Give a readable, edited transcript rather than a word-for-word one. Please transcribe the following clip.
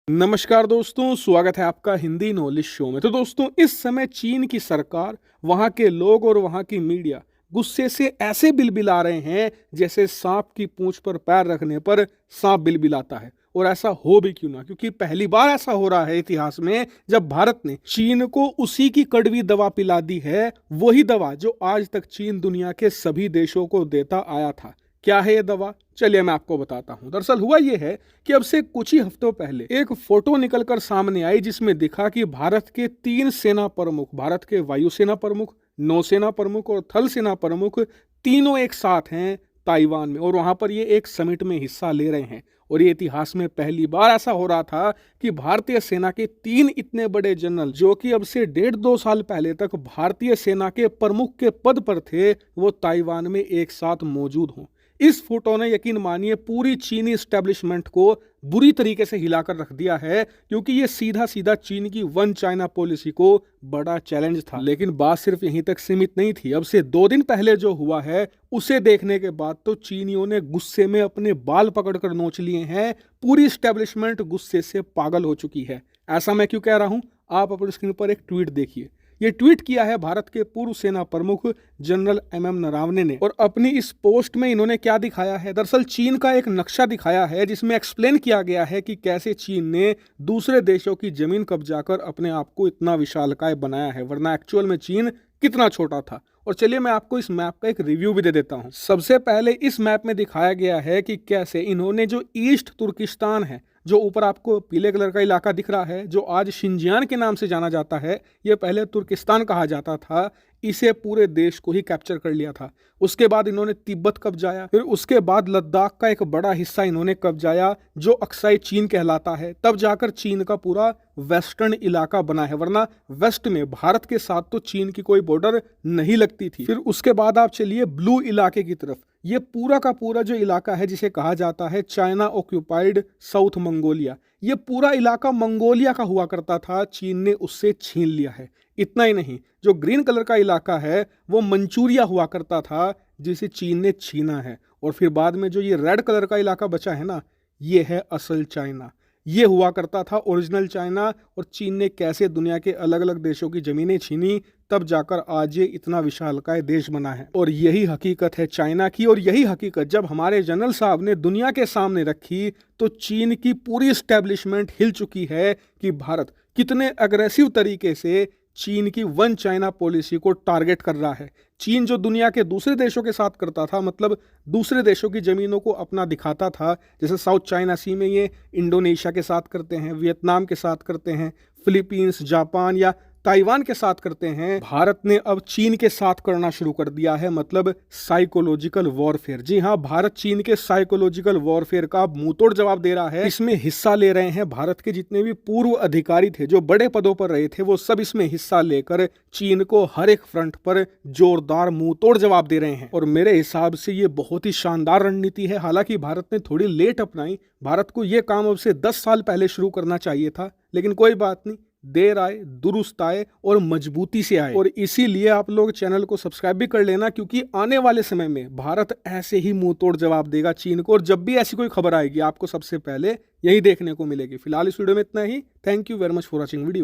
नमस्कार दोस्तों, स्वागत है आपका हिंदी नॉलेज शो में। तो दोस्तों, इस समय चीन की सरकार, वहां के लोग और वहां की मीडिया गुस्से से ऐसे बिलबिला रहे हैं जैसे सांप की पूंछ पर पैर रखने पर सांप बिलबिलाता है। और ऐसा हो भी क्यों ना, क्योंकि पहली बार ऐसा हो रहा है इतिहास में जब भारत ने चीन को उसी की कड़वी दवा पिला दी है, वही दवा जो आज तक चीन दुनिया के सभी देशों को देता आया था। क्या है ये दवा? चलिए मैं आपको बताता हूं। दरअसल हुआ ये है कि अब से कुछ ही हफ्तों पहले एक फोटो निकलकर सामने आई जिसमें दिखा कि भारत के 3 सेना प्रमुख, भारत के वायुसेना प्रमुख, नौसेना प्रमुख और थल सेना प्रमुख, तीनों एक साथ हैं ताइवान में, और वहां पर ये एक समिट में हिस्सा ले रहे हैं। और ये इतिहास में पहली बार ऐसा हो रहा था कि भारतीय सेना के 3 इतने बड़े जनरल, जो कि अब से 1.5-2 साल पहले तक भारतीय सेना के प्रमुख के पद पर थे, वो ताइवान में एक साथ मौजूद हों। इस फोटो ने, यकीन मानिए, पूरी चीनी एस्टेब्लिशमेंट को बुरी तरीके से हिलाकर रख दिया है, क्योंकि ये सीधा सीधा चीन की वन चाइना पॉलिसी को बड़ा चैलेंज था। लेकिन बात सिर्फ यहीं तक सीमित नहीं थी। अब से 2 दिन पहले जो हुआ है, उसे देखने के बाद तो चीनियों ने गुस्से में अपने बाल पकड़कर नोच लिए हैं। पूरी एस्टेब्लिशमेंट गुस्से से पागल हो चुकी है। ऐसा मैं क्यों कह रहा हूं, आप अपनी स्क्रीन पर एक ट्वीट देखिए। ये ट्वीट किया है भारत के पूर्व सेना प्रमुख जनरल एमएम नरावने ने, और अपनी इस पोस्ट में इन्होंने क्या दिखाया है? दरअसल चीन का एक नक्शा दिखाया है जिसमें एक्सप्लेन किया गया है कि कैसे चीन ने दूसरे देशों की जमीन कब्जा कर अपने आप को इतना विशालकाय बनाया है, वरना एक्चुअल में चीन कितना छोटा था। और चलिए मैं आपको इस मैप का एक रिव्यू भी दे देता हूं। सबसे पहले इस मैप में दिखाया गया है कि कैसे इन्होंने जो ईस्ट तुर्किस्तान है, जो ऊपर आपको पीले कलर का इलाका दिख रहा है, जो आज शिंजियान के नाम से जाना जाता है, ये पहले तुर्किस्तान कहा जाता था, इसे पूरे देश को ही कैप्चर कर लिया था। उसके बाद इन्होंने तिब्बत कब्जाया, फिर उसके बाद लद्दाख का एक बड़ा हिस्सा इन्होंने कब्जाया जो अक्साई चीन कहलाता है। तब जाकर चीन का पूरा वेस्टर्न इलाका बना है, वरना वेस्ट में भारत के साथ तो चीन की कोई बॉर्डर नहीं लगती थी। फिर उसके बाद आप चलिए ब्लू इलाके की तरफ। ये पूरा का पूरा जो इलाका है जिसे कहा जाता है चाइना ऑक्यूपाइड साउथ मंगोलिया, ये पूरा इलाका मंगोलिया का हुआ करता था, चीन ने उससे छीन लिया है। इतना ही नहीं, जो ग्रीन कलर का इलाका है वो मंचूरिया हुआ करता था, जिसे चीन ने छीना है। और फिर बाद में जो ये रेड कलर का इलाका बचा है ना, ये है असल चाइना। ये हुआ करता था ओरिजिनल चाइना। और चीन ने कैसे दुनिया के अलग अलग देशों की जमीनें छीनी, तब जाकर आज ये इतना विशालकाय देश बना है। और यही हकीकत है चाइना की, और यही हकीकत जब हमारे जनरल साहब ने दुनिया के सामने रखी तो चीन की पूरी एस्टेब्लिशमेंट हिल चुकी है कि भारत कितने अग्रेसिव तरीके से चीन की वन चाइना पॉलिसी को टारगेट कर रहा है। चीन जो दुनिया के दूसरे देशों के साथ करता था, मतलब दूसरे देशों की ज़मीनों को अपना दिखाता था, जैसे साउथ चाइना सी में ये इंडोनेशिया के साथ करते हैं, वियतनाम के साथ करते हैं, फिलीपींस, जापान या ताइवान के साथ करते हैं, भारत ने अब चीन के साथ करना शुरू कर दिया है, मतलब साइकोलॉजिकल वॉरफेयर। जी हाँ, भारत चीन के साइकोलॉजिकल वॉरफेयर का मुंहतोड़ जवाब दे रहा है। इसमें हिस्सा ले रहे हैं भारत के जितने भी पूर्व अधिकारी थे, जो बड़े पदों पर रहे थे, वो सब इसमें हिस्सा लेकर चीन को हर एक फ्रंट पर जोरदार मुंहतोड़ जवाब दे रहे हैं। और मेरे हिसाब से ये बहुत ही शानदार रणनीति है। हालांकि भारत ने थोड़ी लेट अपनाई, भारत को ये काम अब से 10 साल पहले शुरू करना चाहिए था, लेकिन कोई बात नहीं, देर आए दुरुस्त आए और मजबूती से आए। और इसीलिए आप लोग चैनल को सब्सक्राइब भी कर लेना, क्योंकि आने वाले समय में भारत ऐसे ही मुंह तोड़ जवाब देगा चीन को, और जब भी ऐसी कोई खबर आएगी आपको सबसे पहले यही देखने को मिलेगी। फिलहाल इस वीडियो में इतना ही। Thank you very much for watching video.